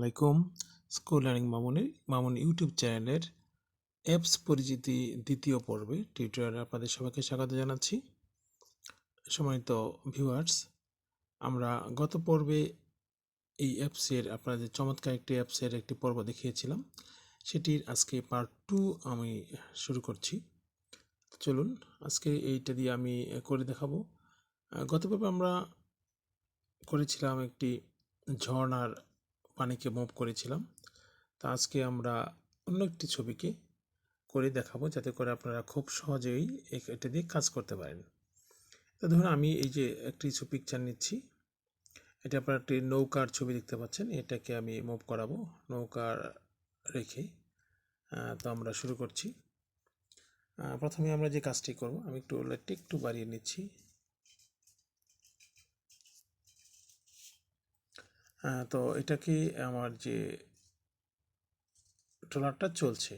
আলাইকুম। School learning Mamun YouTube চ্যানেলের apps পরিচিতি দ্বিতীয় পর্বে টিউটোরিয়ালে আপনাদের সবাইকে স্বাগত জানাচ্ছি। সম্মানিত ভিউয়ার্স, আমরা গত পর্বে এই অ্যাপসের আপনাদের চমৎকার একটি অ্যাপসের একটি পর্ব দেখিয়েছিলাম। সেটির আজকে পার্ট 2 আমি শুরু করছি। চলুন আজকে এইটা দিয়ে আমি করে দেখাবো। গত পর্বে আমরা করেছিলাম একটি ঝর্ণার পানিকে মুভ করেছিলাম। তা আজকে আমরা অন্য একটি ছবিকে করে দেখাবো, যাতে করে আপনারা খুব সহজেই এটা দিয়ে কাজ করতে পারেন। তো ধরুন আমি এই যে একটি পিকচার নিচ্ছি, এটা আপনারা একটি নৌকার ছবি দেখতে পাচ্ছেন। এটাকে আমি মুভ করাবো নৌকার রেখে। তো আমরা শুরু করছি। প্রথমে আমরা যে কাজটি করব, আমি একটু লাইটটি একটু বাড়িয়ে নিচ্ছি। তো এটাকে আমার যে ট্রলারটা চলছে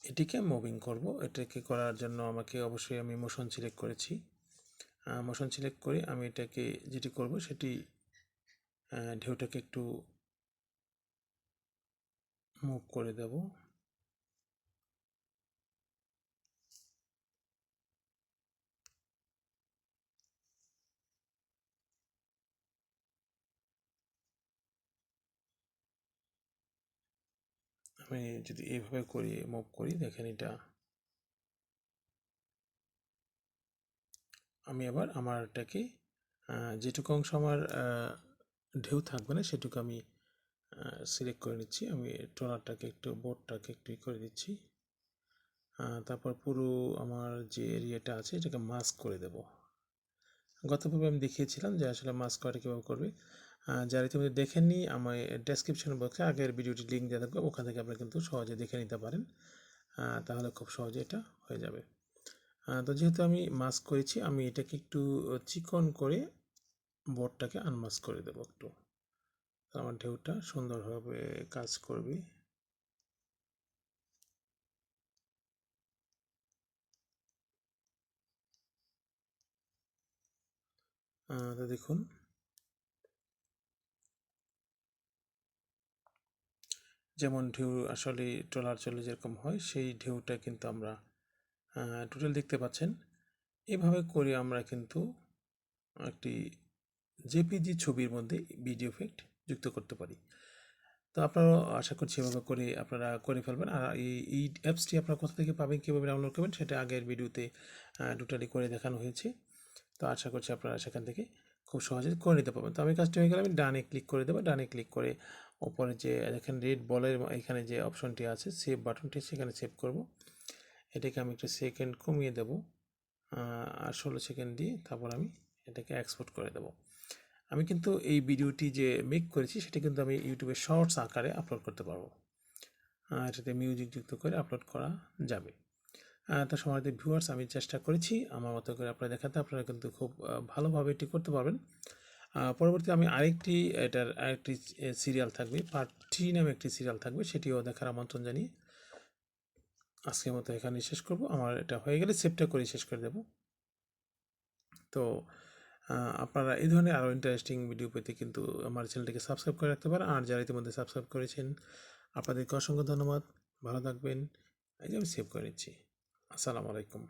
এটিকে মুভিং করব। এটাকে করার জন্য আমাকে অবশ্যই আমি মোশন সিলেক্ট করেছি। মোশন সিলেক্ট করে আমি এটাকে যেটি করব সেটি ঢেউটাকে একটু মুভ করে দেব। আমি যদি এইভাবে করি মুভ করি, দেখেন এটা আমি আবার আমার এটাকে যেটুকু অংশ আমার ঢেউ থাকবে না সেটুকু আমি সিলেক্ট করে নিচ্ছি। আমি ট্রলারটাকে একটু বোটটাকে একটু করে দিচ্ছি। তারপর পুরো আমার যে এরিয়াটা আছে এটাকে মাস্ক করে দেব। গতভাবে আমি দেখিয়েছিলাম যে আসলে মাস্ক করাটা কীভাবে করবে। যারা ইতিমধ্যে দেখেননি, আমার ডেসক্রিপশন বক্সে আগের ভিডিওটির লিঙ্ক দেওয়া থাকবে, ওখান থেকে আপনারা কিন্তু সহজে দেখে নিতে পারেন। তাহলে খুব সহজে এটা হয়ে যাবে। তো যেহেতু আমি মাস্ক করেছি, আমি এটাকে একটু চিকন করে বোর্ডটাকে আনমাস্ক করে দেবো একটু। আমার ঢেউটা সুন্দরভাবে কাজ করবে। তো দেখুন যেমন ঢেউ আসলে ট্রলার চলে যেরকম হয় সেই ঢেউটা কিন্তু আমরা টোটাল দেখতে পাচ্ছেন। এভাবে করে আমরা কিন্তু একটি জেপিজি ছবির মধ্যে ভিডিও এফেক্ট যুক্ত করতে পারি। তো আপনারাও আশা করছি এভাবে করে আপনারা করে ফেলবেন। আর এই অ্যাপসটি আপনারা কোথা থেকে পাবেন, কীভাবে ডাউনলোড করবেন সেটা আগের ভিডিওতে টোটালি করে দেখানো হয়েছে। তো আশা করছি আপনারা সেখান থেকে খুব সহজে করে নিতে পারবেন। তো আমি কাজটি হয়ে গেলে আমি ডানে ক্লিক করে দেবো। ডানে ক্লিক করে ওপরে যে এখানে রেড বলের এখানে যে অপশনটি আছে সেভ বাটনটি, সেখানে সেভ করব। এটাকে আমি একটু সেকেন্ড কমিয়ে দেব, আর 16 সেকেন্ড দিয়ে তারপর আমি এটাকে এক্সপোর্ট করে দেব। আমি কিন্তু এই ভিডিওটি যে মেক করেছি সেটা কিন্তু আমি ইউটিউবে শর্টস আকারে আপলোড করতে পারবো। এটাতে মিউজিক যুক্ত করে আপলোড করা যাবে। তো সম্মানিত ভিউয়ার্স, আমি চেষ্টা করেছি আমার মতো করে আপনারা দেখাতে। আপনারা কিন্তু খুব ভালোভাবে এটি করতে পারবেন। পরবর্তী আমি এটার আরেকটি সিরিয়াল থাকবে, পার্ট 3 নামে একটি সিরিয়াল থাকবে, সেটিও দেখার আমন্ত্রণ জানিয়ে আজকের মতো এখানে শেষ করব। আমার এটা হয়ে গেলে সেভটা করে শেষ করে দেব। তো আপনারা এই ধরনের আরও ইন্টারেস্টিং ভিডিও পেতে কিন্তু আমার চ্যানেলটিকে সাবস্ক্রাইব করে রাখতে পারেন। আর যারা ইতিমধ্যে সাবস্ক্রাইব করেছেন আপনাদেরকে অসংখ্য ধন্যবাদ। ভালো থাকবেন। এই যে আমি সেভ করে নিচ্ছি। আসসালামু আলাইকুম।